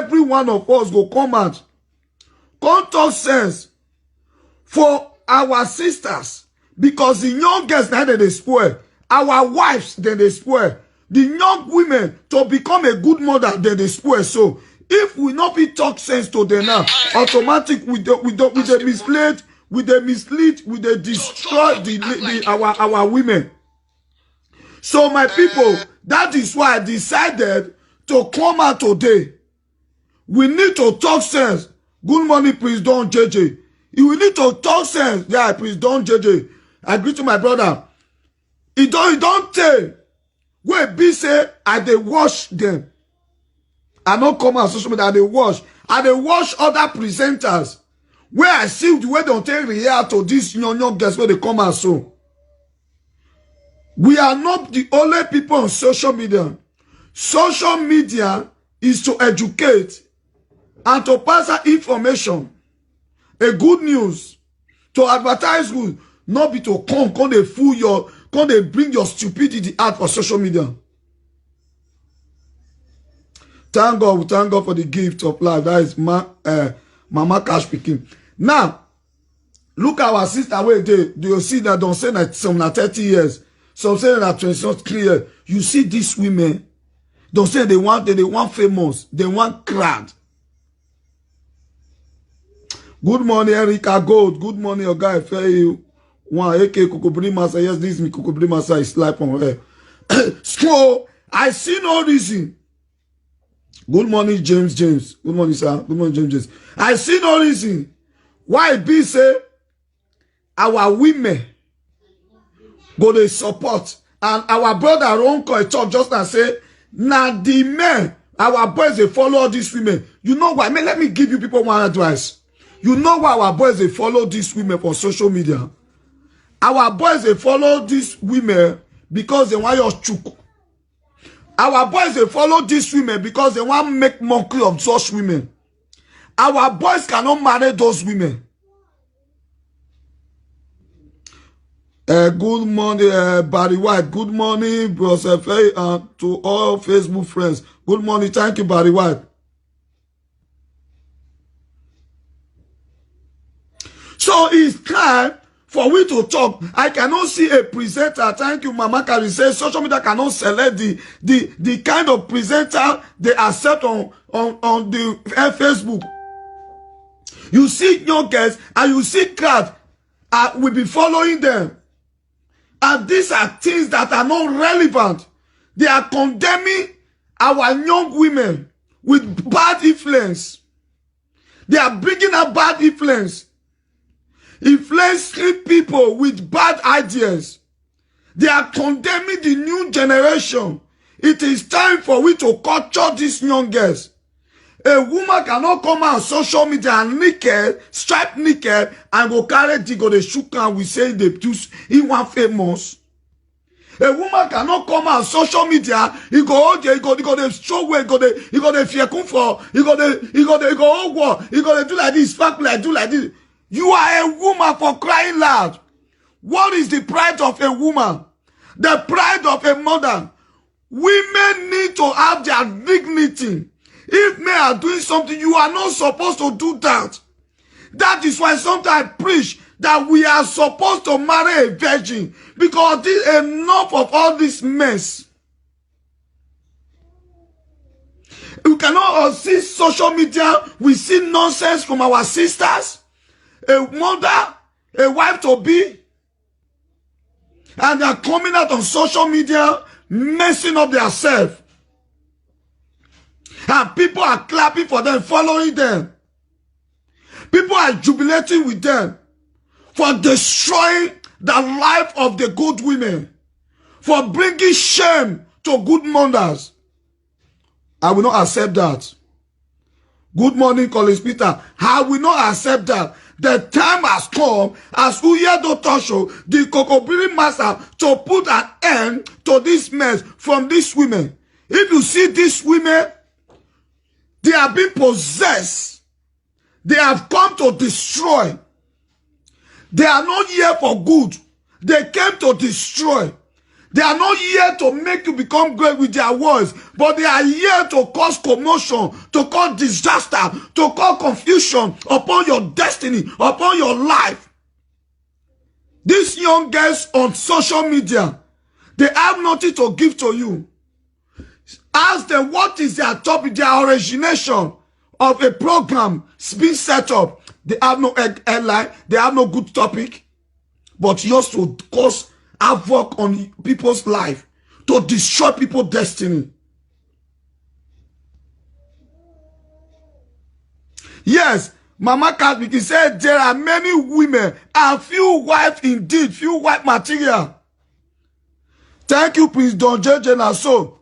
every one of us go come out, come talk sense for our sisters, because the young girls now they spoil, our wives they spoil, the young women to become a good mother they spoil. So if we not be talk sense to them now, automatic with the mislead, with the mislead, with the destroy our women. So my people, that is why I decided to come out today. We need to talk sense. Good morning, President JJ. We need to talk sense. Yeah, President JJ. I agree to my brother. It don't tell. Where be say, I they wash them. I don't come on social media, I they wash. I they wash other presenters. Where I see the way don't take react to this young girls where they come out so. We are not the only people on social media. Social media is to educate and to pass out information, a good news, to advertise good, not be to come they fool your, come they bring your stupidity out for social media. Thank God, we thank God for the gift of life. That is Mama Cash speaking. Now, look at our sister where do you see that don't say that some na 30 years, some say that 23 years. You see these women, don't say they want famous, they want crowd. Good morning, Erica Gold. Good morning, your guy. One AK Kokobri Masa. Yes, this is me. Kokobri Masa is slap on her. So I see no reason. Good morning, James. Good morning, sir. Good morning, James. I see no reason why be say our women go to support and our brother Ronko talk just and say now the men, our boys they follow all these women. You know why? Let me give you people one advice. You know why our boys they follow these women for social media? Our boys they follow these women because they want your chook. Our boys they follow these women because they want to make mockery of such women. Our boys cannot marry those women. Good morning, Barry White. Good morning, Brother Faye, to all Facebook friends. Good morning. Thank you, Barry White. So it's time for we to talk. I cannot see a presenter. Thank you, Mama Kari says social media cannot select the kind of presenter they accept on the Facebook. You see young girls and you see crowd will be following them. And these are things that are not relevant. They are condemning our young women with bad influence. They are bringing a bad influence. Influencing people with bad ideas. They are condemning the new generation. It is time for we to culture these young girls. A woman cannot come on social media and naked, stripe naked, and go carry go the shook and we say they choose he want famous. A woman cannot come on social media, he go the show where he go the fear come for, he go oh war, he go do like this, fuck like do like this. You are a woman for crying loud. What is the pride of a woman? The pride of a mother. Women need to have their dignity. If men are doing something, you are not supposed to do that. That is why sometimes I preach that we are supposed to marry a virgin. Because this enough of all this mess. We cannot see social media. We see nonsense from our sisters. A mother, a wife to be. And they are coming out on social media, messing up themselves. And people are clapping for them, following them. People are jubilating with them for destroying the life of the good women, for bringing shame to good mothers. I will not accept that. Good morning, Collins Peter. I will not accept that. The time has come, as Uyedo Tosho, the Kokobiri master, to put an end to this mess from these women. If you see these women, they are being possessed. They have come to destroy. They are not here for good. They came to destroy. They are not here to make you become great with their words, but they are here to cause commotion, to cause disaster, to cause confusion upon your destiny, upon your life. These young girls on social media, they have nothing to give to you. Ask them what is their topic, their origination of a program being set up. They have no headline, they have no good topic, but yours to cause havoc on people's life, to destroy people's destiny. Yes, Mama Katmiki said there are many women and few wives indeed, few wife material. Thank you, Prince Don Jeje Naso.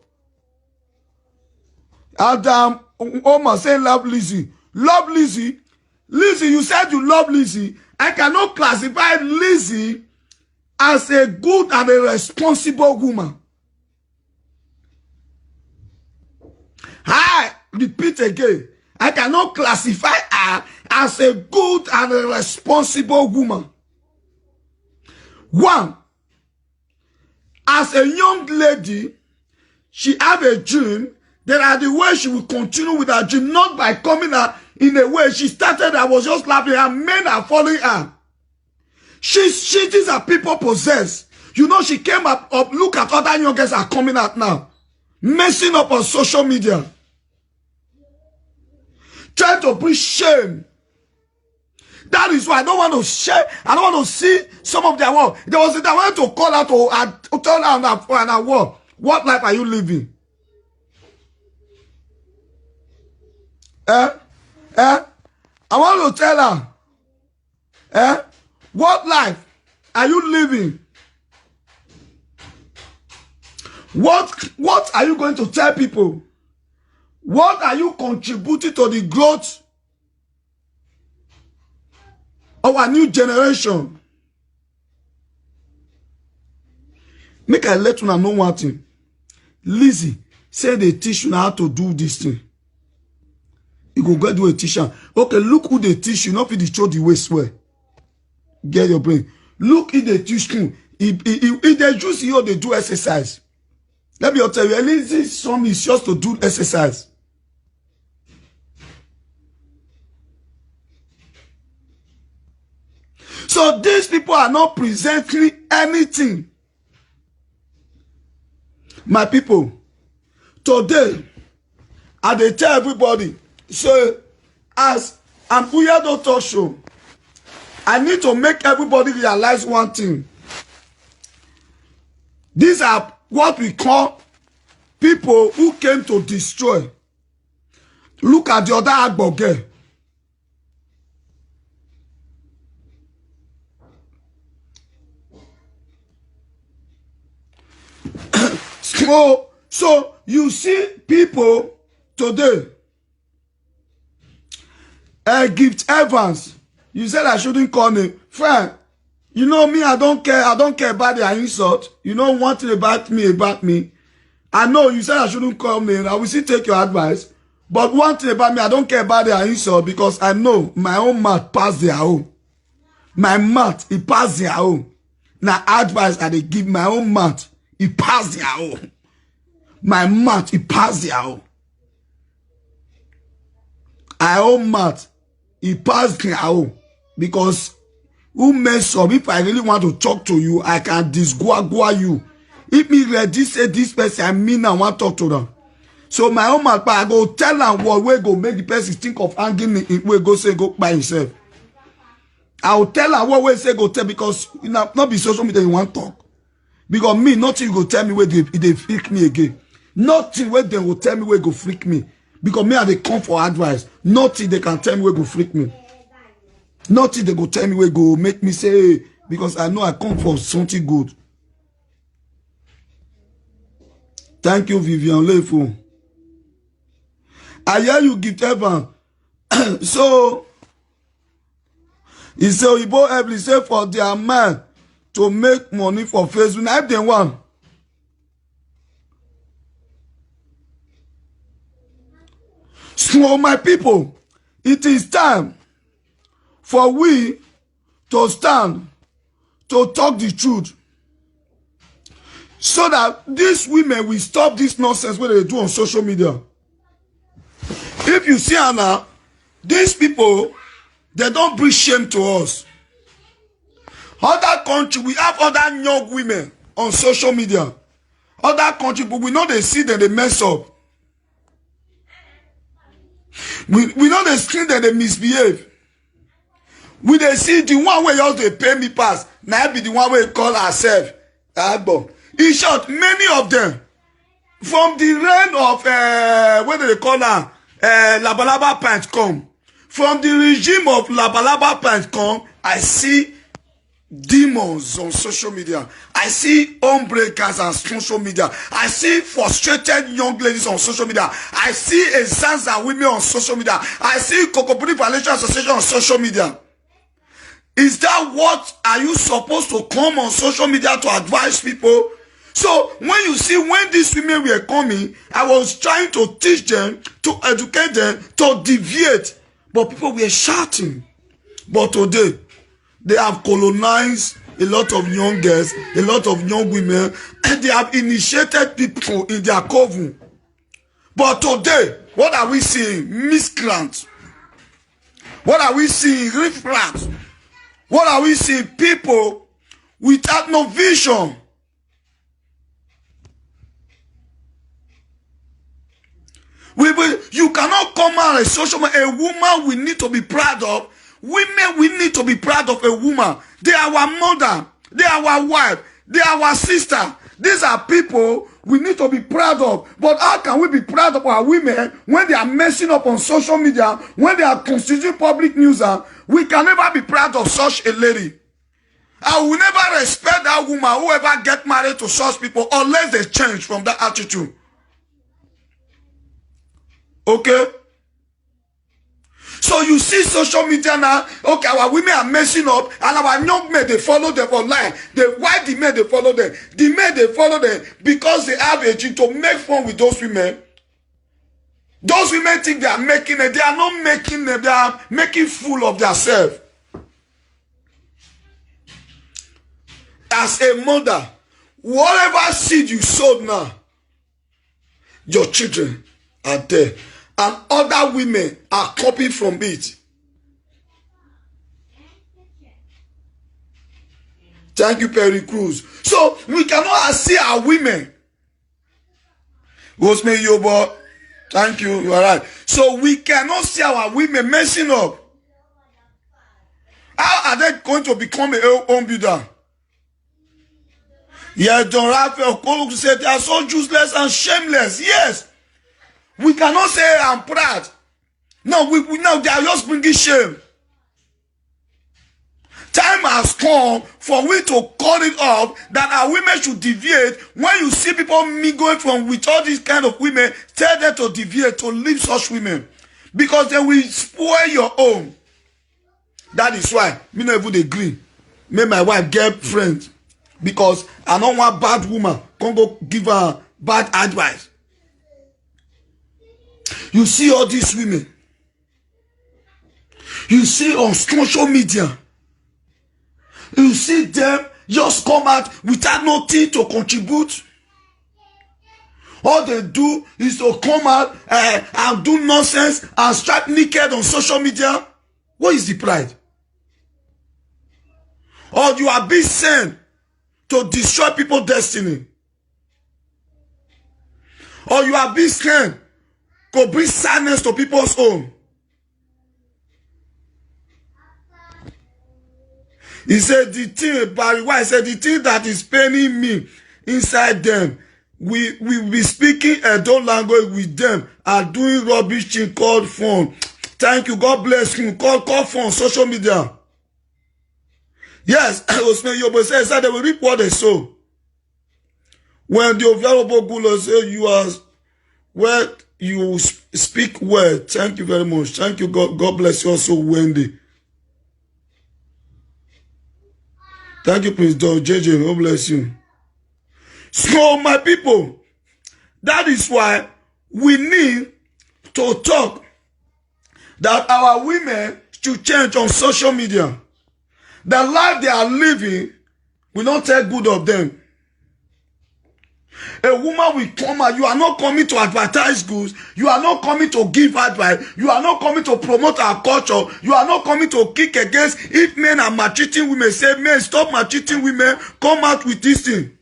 Adam Omar saying love Lizzie. Love Lizzie. Lizzie, you said you love Lizzie. I cannot classify Lizzie as a good and a responsible woman. I repeat again, I cannot classify her as a good and a responsible woman. One, as a young lady, she have a dream. There are the way she will continue with her dream, not by coming out in a way she started. I was just laughing, and men are following her. These are people possessed. You know, she came up, look at other young girls are coming out now, messing up on social media, trying to bring shame. That is why I don't want to share. I don't want to see some of their work. There was a time I wanted to call out to tell her on her wall, what life are you living? I want to tell her, what life are you living? What are you going to tell people? What are you contributing to the growth of our new generation? Make I let you know one thing. Lizzie said they teach you how to do this thing. You go go do a teacher. Okay, look who they teach you. Not if they show the way swear. Get your brain. Look if they teach you. If they just you, they do exercise. Let me tell you, at least this song is just to do exercise. So these people are not presenting anything. My people, today, they tell everybody, so as an Uyado talk show, I need to make everybody realize one thing. These are what we call people who came to destroy. Look at the other Agboge. So you see people today. Gift Evans, you said I shouldn't call me. Friend, you know me, I don't care about their insult. You know one thing about me. I know you said I shouldn't call me, and I will still take your advice. But one thing about me, I don't care about their insult because I know my own mouth pass their own. My mouth, it pass their own. Now advice that they give my own mouth, it pass their own. My mouth, it pass their own. I own mouth, it pass their own. Because who mess up? If I really want to talk to you, I can disgua you. If me ready say this person, I mean I want to talk to them. So my own mouth, I go tell them what way go make the person think of hanging me, way go say go by himself. I will tell her what way say go tell because you know, not be social media you want to talk. Because me, nothing go tell me where they freak me again. Nothing where they will tell me where go freak me. Because me and they come for advice. Nothing they can tell me where go freak me. Nothing they go tell me where go make me say, because I know I come for something good. Thank you, Vivian Lefo. I hear you give Evan. So, he said, Oyibo Ebli say for their man to make money for Facebook. Now, if they want. So, my people, it is time for we to stand to talk the truth. So that these women will stop this nonsense what they do on social media. If you see Anna, these people, they don't bring shame to us. Other country, we have other young women on social media. Other country, but we know they see that they mess up. We know they screen that they misbehave. We they see the one way you they pay me pass. Now be the one way call herself. In short, many of them, from the reign of what do they call her? Labalaba Pants come. From the regime of Labalaba Pants come, I see demons on social media. I see homebreakers on social media. I see frustrated young ladies on social media. I see Ezanza women on social media. I see Kokopudi Violation Association on social media. Is that what are you supposed to come on social media to advise people? So when you see when these women were coming, I was trying to teach them, to educate them, to deviate. But people were shouting. But today, they have colonized a lot of young girls, a lot of young women, and they have initiated people in their coven. But today, what are we seeing? Miscreants. What are we seeing? Riffraffs. What are we seeing? People without no vision. You cannot come out as a social man. A woman we need to be proud of. Women we need to be proud of a woman. They are our mother. They are our wife. They are our sister. These are people we need to be proud of. But how can we be proud of our women when they are messing up on social media, when they are constituting public nuisance? We can never be proud of such a lady. I will never respect that woman who ever get married to such people unless they change from that attitude. Okay? So you see social media now, okay, our women are messing up and our young men, they follow them online. Why the men, they follow them? The men, they follow them because they have a gene to make fun with those women. Those women think they are making it. They are not making it. They are making fool of themselves. As a mother, whatever seed you sowed now, your children are there. And other women are copying from it. Thank you, Perry Cruz. So we cannot see our women. Rosemary Yobo, thank you, you are right. So we cannot see our women messing up. How are they going to become a home builder? Yeah, John Raphael Kolu said they are so useless and shameless. Yes. We cannot say I'm proud. No, no, they are just bringing shame. Time has come for we to call it up that our women should deviate. When you see people going from with all these kind of women, tell them to deviate, to leave such women. Because they will spoil your home. That is why me not even agree. Make my wife get friends. Because I don't want bad woman. Come go give her bad advice. You see all these women. You see on social media. You see them just come out without nothing to contribute. All they do is to come out and do nonsense and strike naked on social media. What is the pride? Or you are being sent to destroy people's destiny. Or you are being sent to bring sadness to people's home. He said the thing, Barry White said the thing that is paining me inside them, we be speaking Edo language with them and doing rubbish thing called phone. Thank you, God bless you. Call phone, social media. Yes, Osman Yobo says that they will reap what they sow. When the Oviarobo Gulo say you are well, you speak well. Thank you very much. Thank you. God bless you also, Wendy. Thank you, Prince Don JJ. God bless you. So, my people, that is why we need to talk that our women should change on social media. The life they are living, we don't take good of them. A woman will come and you are not coming to advertise goods. You are not coming to give advice. You are not coming to promote our culture. You are not coming to kick against if men are maltreating women. Say, men, stop maltreating women. Come out with this thing.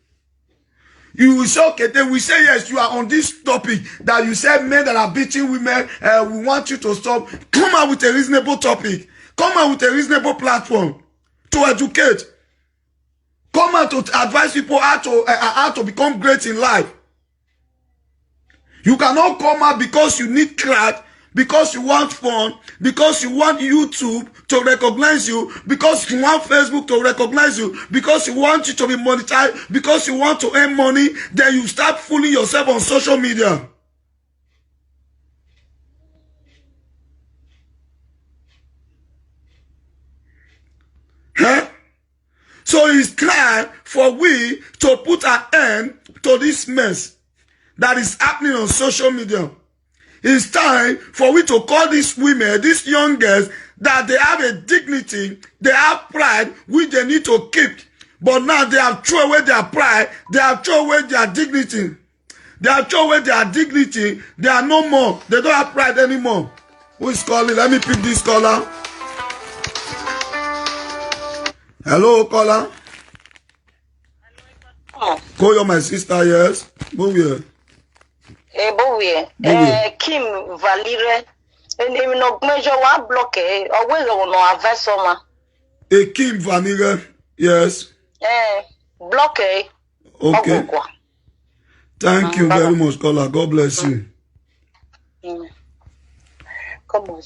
You will say, okay, then we say, yes, you are on this topic that you said men that are beating women, we want you to stop. Come out with a reasonable topic. Come out with a reasonable platform to educate. Come out to advise people how to become great in life. You cannot come out because you need crack, because you want fun, because you want YouTube to recognize you, because you want Facebook to recognize you, because you want you to be monetized, because you want to earn money. Then you start fooling yourself on social media. Huh? So it's time for we to put an end to this mess that is happening on social media. It's time for we to call these women, these young girls, that they have a dignity, they have pride, which they need to keep. But now they have thrown away their pride, they have thrown away their dignity. They have thrown away their dignity, they are no more. They don't have pride anymore. Who is calling? Let me pick this caller. Hello, caller. Oh. Call you my sister, yes. Move here. Kim Valire. And him no measure one block. Always on no vessel. Kim Vanille, yes. Block. Okay. Thank you very much, caller. God bless you. Come on.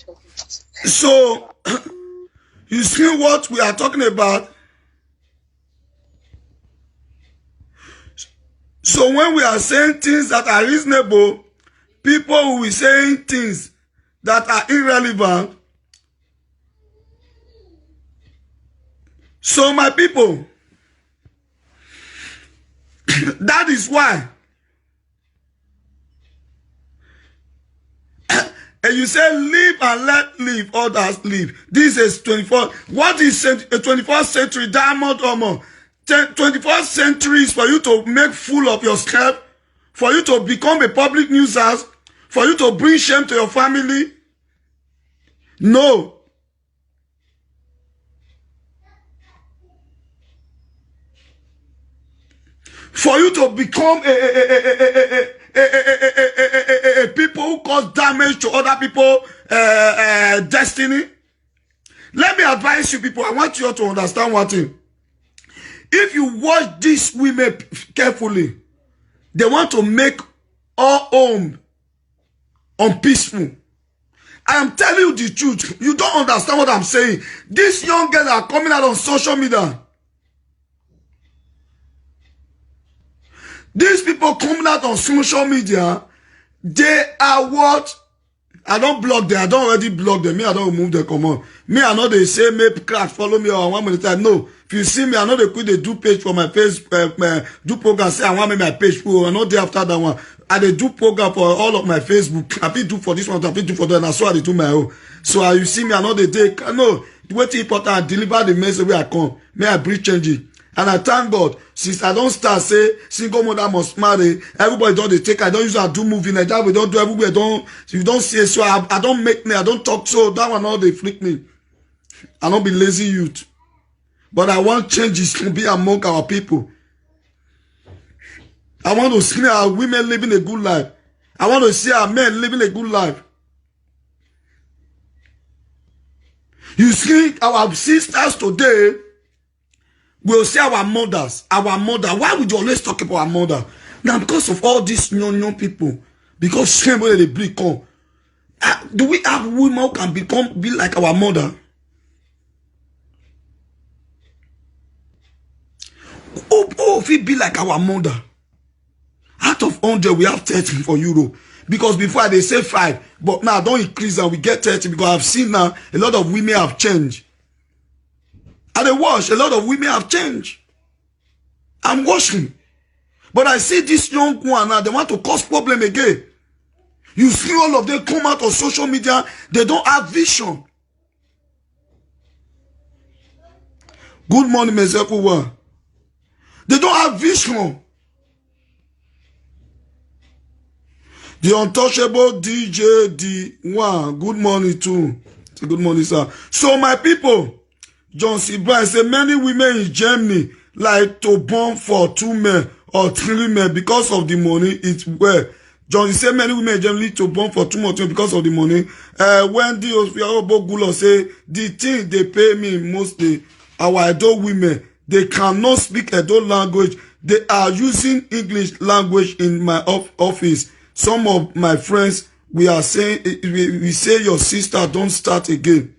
So, you see what we are talking about? So when we are saying things that are reasonable, people will be saying things that are irrelevant. So my people, that is why. And you say live and let live, others live. This is 24. What is a 21st century diamond armor? 21st century is for you to make fool of yourself, for you to become a public nuisance, for you to bring shame to your family. No. For you to become a people who cause damage to other people's destiny. Let me advise you people, I want you all to understand one thing. If you watch these women carefully, they want to make our home unpeaceful. I am telling you the truth. You don't understand what I'm saying. These young girls are coming out on social media. These people coming out on social media, they are what? I don't block them. I don't already block them. Me, I don't remove them. Come on. Me, I know they say, maybe crack, follow me or 1 minute time. No. If you see me, I know they quit, they do page for my face, do program, say I want me my page full. I know day after that one. I they do program for all of my Facebook. I do for this one, I do for that, and I saw I do my own. So you see me, I know they take, no, the way to important, I deliver the message where I come. May I bring change it. And I thank God, since I don't start say single mother must marry, everybody don't they take, I don't use I do movie, Nigeria we don't do everywhere, don't, you don't see it, so I don't make me, I don't talk, so that one all they flick me. I don't be lazy youth. But I want changes to be among our people. I want to see our women living a good life. I want to see our men living a good life. You see, our sisters today will say our mothers, our mother. Why would you always talk about our mother? Now, because of all these young people, because shame where they become. Do we have women who can be like our mother? Oh, if it be like our mother. Out of 100, we have 30 for Europe. Because before they say 5, but now don't increase and we get 30 because I've seen now a lot of women have changed. And they watch, a lot of women have changed. I'm watching. But I see this young one now, they want to cause problem again. You see all of them come out on social media, they don't have vision. Good morning, Mr. Kuwa. They don't have vision. The untouchable DJ D1. Good morning too. Say good morning, sir. So my people, John C. Bryan say many women in Germany like to born for 2 men or 3 men because of the money. It's where John say many women in Germany to born for 2 men because of the money. Wendy Ofiarobogulo say the thing they pay me mostly our Edo women, they cannot speak Edo language. They are using English language in my office. Some of my friends, we are saying, we say your sister don't start again.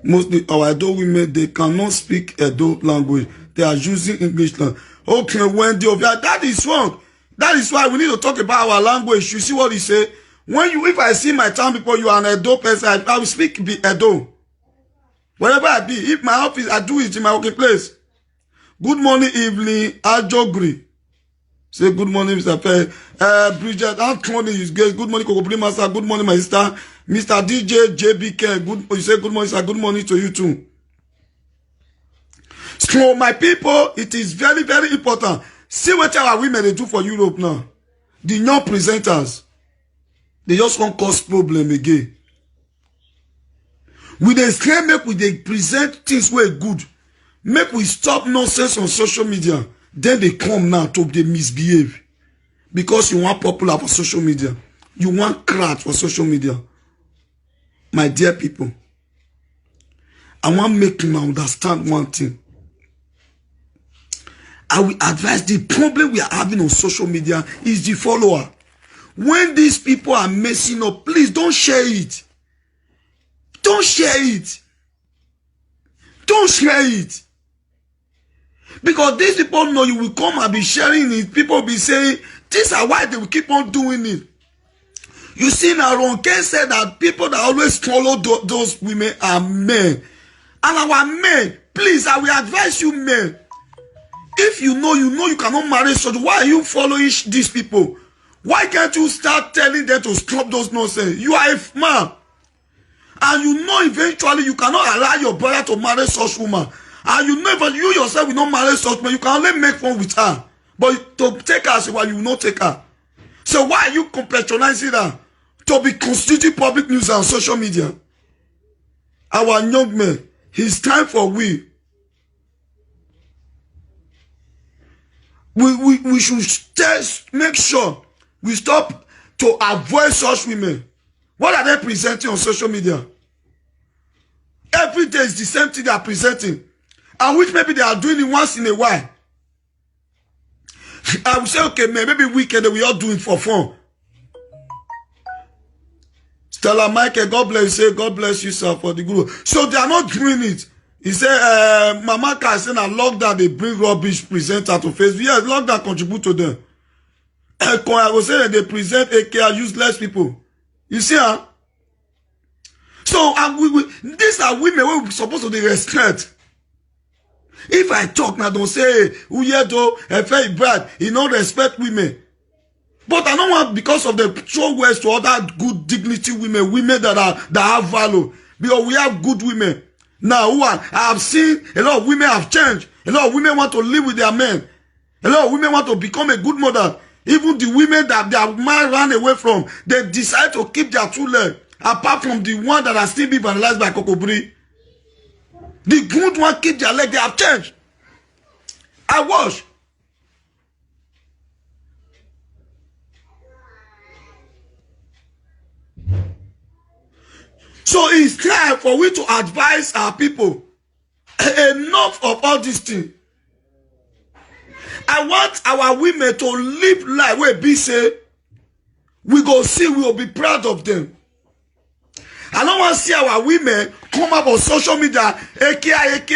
Mostly our Edo women, they cannot speak Edo language. They are using English language. Okay, Wendy, that is wrong. That is why we need to talk about our language. You see what he say? If I see my town people, you are an Edo person, I will speak Edo. Wherever I be, if my office, I do it in my working place. Good morning, Evelyn Ajogri. Say good morning, Mr. Fair. Bridget Anthony, good morning, Kokopri Master. Good morning, my sister. Mr. DJ JBK. You say good morning, sir. Good morning to you too. So, my people, it is very, very important. See what our women they do for Europe now. The young presenters, they just won't cause problem again. With the scale, make we they present things were good. Make we stop nonsense on social media. Then they come now to they misbehave. Because you want popular for social media. You want crowd for social media. My dear people, I want to make you understand one thing. I will advise the problem we are having on social media is the follower. When these people are messing up, please don't share it. Don't share it. Don't share it. Because these people know you will come and be sharing it. People will be saying, these are why they will keep on doing it. You see now, Ronke said that people that always follow those women are men. And our men, please, I will advise you men. If you know you cannot marry such, why are you following these people? Why can't you start telling them to stop those nonsense? You are a man. And you know eventually you cannot allow your brother to marry such woman. And you know if you yourself will not marry such woman, you can only make fun with her. But to take her, so why you will not take her? So why are you patronizing her to be constituting public news on social media? Our young men, it's time for we should make sure we stop to avoid such women. What are they presenting on social media? Every day is the same thing they are presenting. And which maybe they are doing it once in a while. I will say, okay, maybe weekend we all do it for fun. Stella Michael, God bless you. Say, God bless you, sir, for the good. So they are not doing it. He said, Mama Ka said, lockdown, they bring rubbish presenter to Facebook. Yes, lockdown contribute to them. I will say that they present AKR useless people. You see, huh? So, these are women who we're supposed to be respect. If I talk now, don't say, Uyedo, Efe Brad, you don't respect women. But I don't want, because of the strong words to other good dignity women that have value. Because we have good women. Now, I have seen a lot of women have changed. A lot of women want to live with their men. A lot of women want to become a good mother. Even the women that their man ran away from, they decide to keep their true leg. Apart from the one that are still being vandalized by Kokobri. The good one keep their leg, they have changed. I watch. So it's time for we to advise our people. Enough of all these things. I want our women to live life where be say, we go see, we will be proud of them. I don't want to see our women come up on social media, ekia,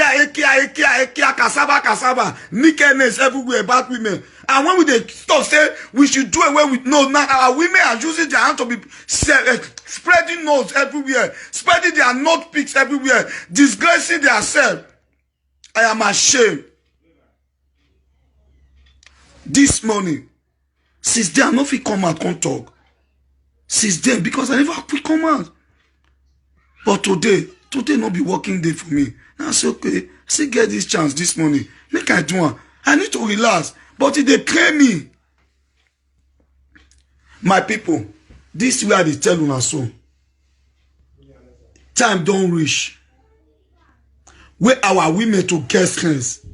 kasaba, nakedness everywhere about women. And when they stop saying we should do away with no, now our women are using their hand to be spreading notes everywhere, spreading their note pics everywhere, disgracing themselves. I am ashamed. This morning, since they are not fit come out, can't talk. Since then, because I never fit come out. But today not be working day for me. Now I say, okay, see get this chance this morning. Make I do one. I need to relax. But if they pay me, My people, this is where they tell una so. Time don't reach. Where our women to get strength.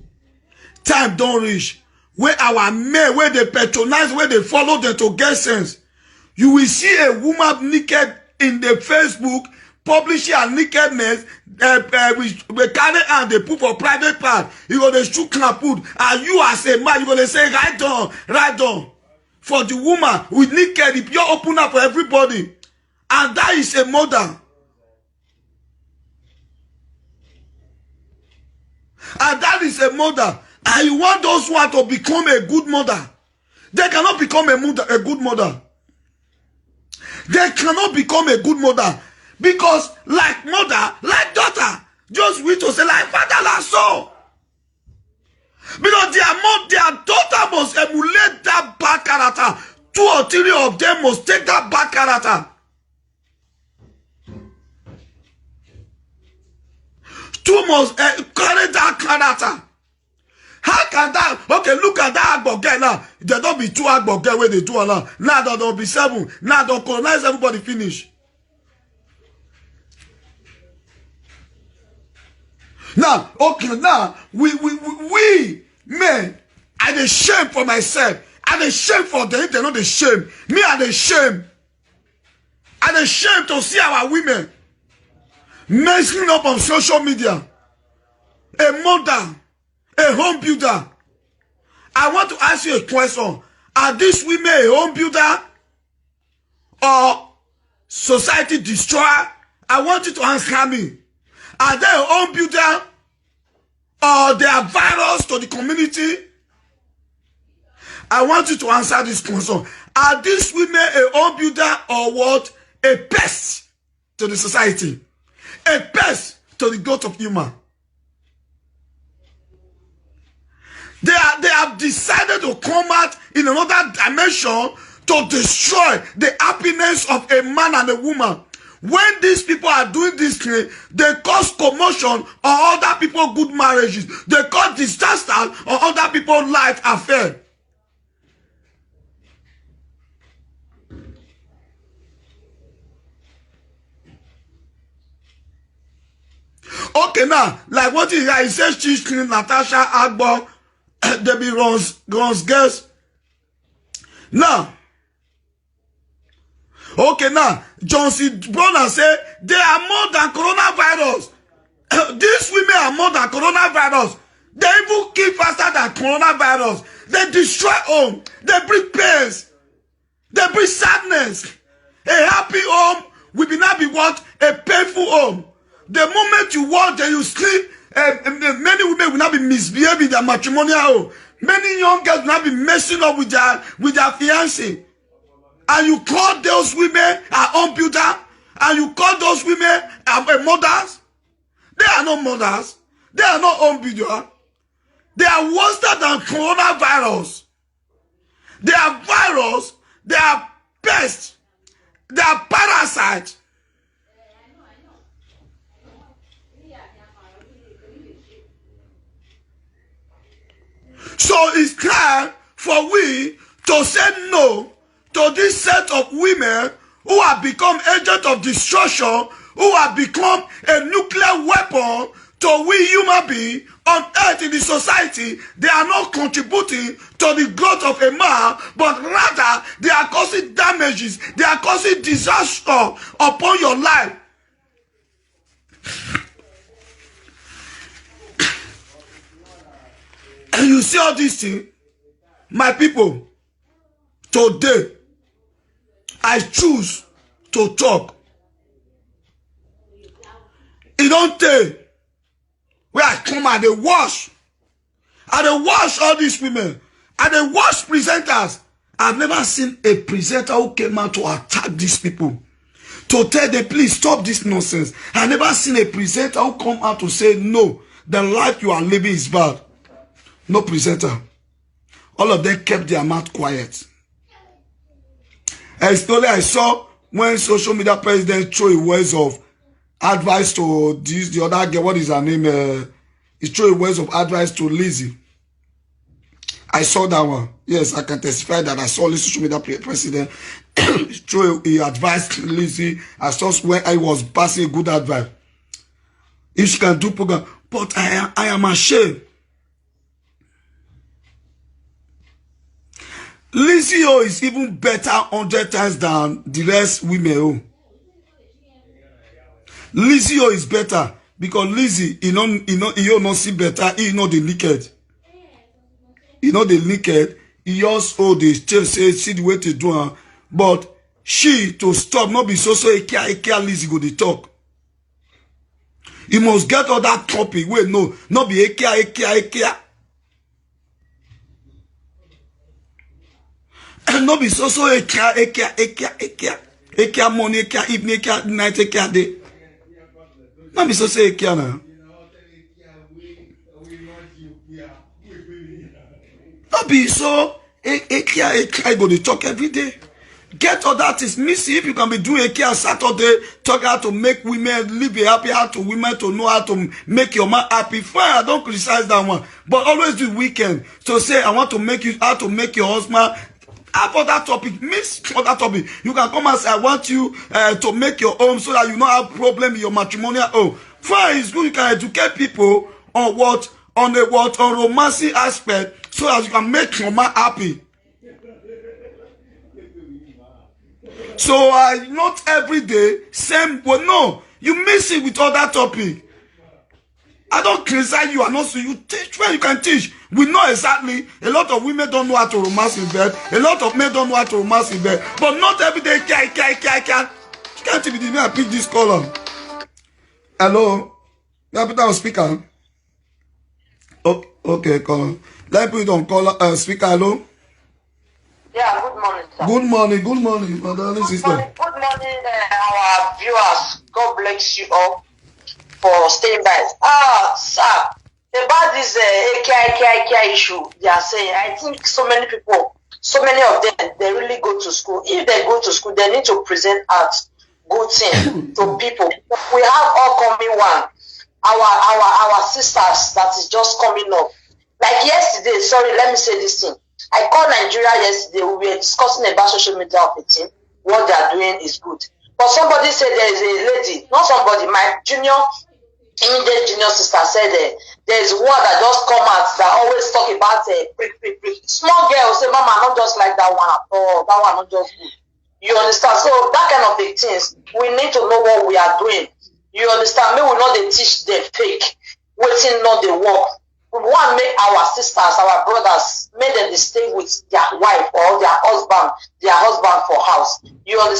Time don't reach. Where our men, where they patronize, where they follow them to get sense. You will see a woman naked in the Facebook, publishing her nakedness, we carry and they put for private part. You go to shoot and put, and you as a man, you go to say, right on. For the woman with naked, if you open up for everybody, and that is a mother. And that is a mother. And you want those who want to become a good mother. They cannot become a good mother. They cannot become a good mother. Because like mother, like daughter, just we to say like father, like son. Because their daughter must emulate that bad character. 2 or 3 of them must take that bad character. 2 must carry that character. How can that? Okay, look at that Agbo girl now. There don't be 2 Agbo girl where they do now. Now there don't be 7. Now don't colonize everybody finish. Now, okay, now we men, I dey shame for myself. I dey shame for them. If they not the shame. Me, I dey shame. I dey shame to see our women messing up on social media. A mother, a home builder. I want to ask you a question. Are these women a home builder or society destroyer? I want you to answer me. Are they a home builder or they are virus to the community? I want you to answer this question. Are these women a home builder or what? A pest to the society. A pest to the growth of human. They have decided to come out in another dimension to destroy the happiness of a man and a woman. When these people are doing this thing, they cause commotion on other people's good marriages. They cause disaster on other people's life affair. Okay, now, like what he says, she's clean, Natasha Agbo, Debbie Ron's girls. Now, okay, now, John C. Brown say they are more than coronavirus. These women are more than coronavirus. They even kill faster than coronavirus. They destroy home. They bring pains. They bring sadness. A happy home will be not be what? A painful home. The moment you walk there, you sleep. Many women will not be misbehaving in their matrimonial home. Many young girls will not be messing up with their fiancé. And you call those women a home builder, and you call those women mothers. They are not mothers. They are not home builder. They are worse than coronavirus. They are virus. They are pests. They are parasites. So it's time for we to say no to this set of women who have become agents of destruction, who have become a nuclear weapon to we human beings on earth in the society. They are not contributing to the growth of a man, but rather they are causing damages. They are causing disaster upon your life. And you see all these things, my people, today, I choose to talk. It don't take where I come and they wash. And they wash all these women. And they wash presenters. I've never seen a presenter who came out to attack these people. To tell them, please stop this nonsense. I've never seen a presenter who come out to say, no, the life you are living is bad. No presenter. All of them kept their mouth quiet. And slowly I saw when social media president threw words of advice to the other girl, what is her name? He threw words of advice to Lizzie. I saw that one. Yes, I can testify that I saw the social media president So he advised Lizzie as just when I was passing good advice. If she can do program, but I am ashamed. Lizzie O is even better 100 times than the rest women. Oh. Lizzie O is better because Lizzie, you not see better. He know the naked. You know the naked. He also the say see the way to do her. But she to stop not be so ekia Lizzie go the talk. You must get all that topic. Wait, no, not be ekia. And not be so ekia morning, ekia evening, ekia night, ekia day. Not be so ekia now. Not be so ekia go to talk every day. Get all that is missing. If you can be doing ekia Saturday, talk how to make women live a happy, how to women to know how to make your man happy. Fine, I don't criticize that one. But always do weekend. So say I want to make you how to make your husband. After that topic, miss other topic. You can come and say, I want you to make your home so that you don't have problem in your matrimonial home. Fine, it's good. You can educate people on on romancing aspect so that you can make your man happy. So not every day, same, well, no, you miss it with other topic. I don't criticize you and also you teach where you can teach. We know exactly a lot of women don't know how to romance in bed. A lot of men don't know how to romance in bed. But not every day, can't be the way I pick this column. Hello? You have on speaker? Oh, okay, column. Let me put it on column, speaker, hello? Yeah, good morning, sir. Good morning, my darling sister. Good morning, our viewers. God bless you all for staying by. Sir, about this AKI issue, they are saying, I think so many people, so many of them, they really go to school. If they go to school, they need to present art, good thing to people. We have all coming one. Our sisters that is just coming up. Like yesterday, sorry, let me say this thing. I called Nigeria yesterday. We were discussing about social media of a team. What they are doing is good. But somebody said there is a lady, not somebody, my immediate junior sister said there is one that just come out that always talk about prick. Small girl say, Mama, not just like that one at all. That one not just good. You understand? So that kind of big things, we need to know what we are doing. You understand? Maybe we not they teach them fake, waiting not the work. We want to make our sisters, our brothers, make them stay with their wife or their husband for house. You understand?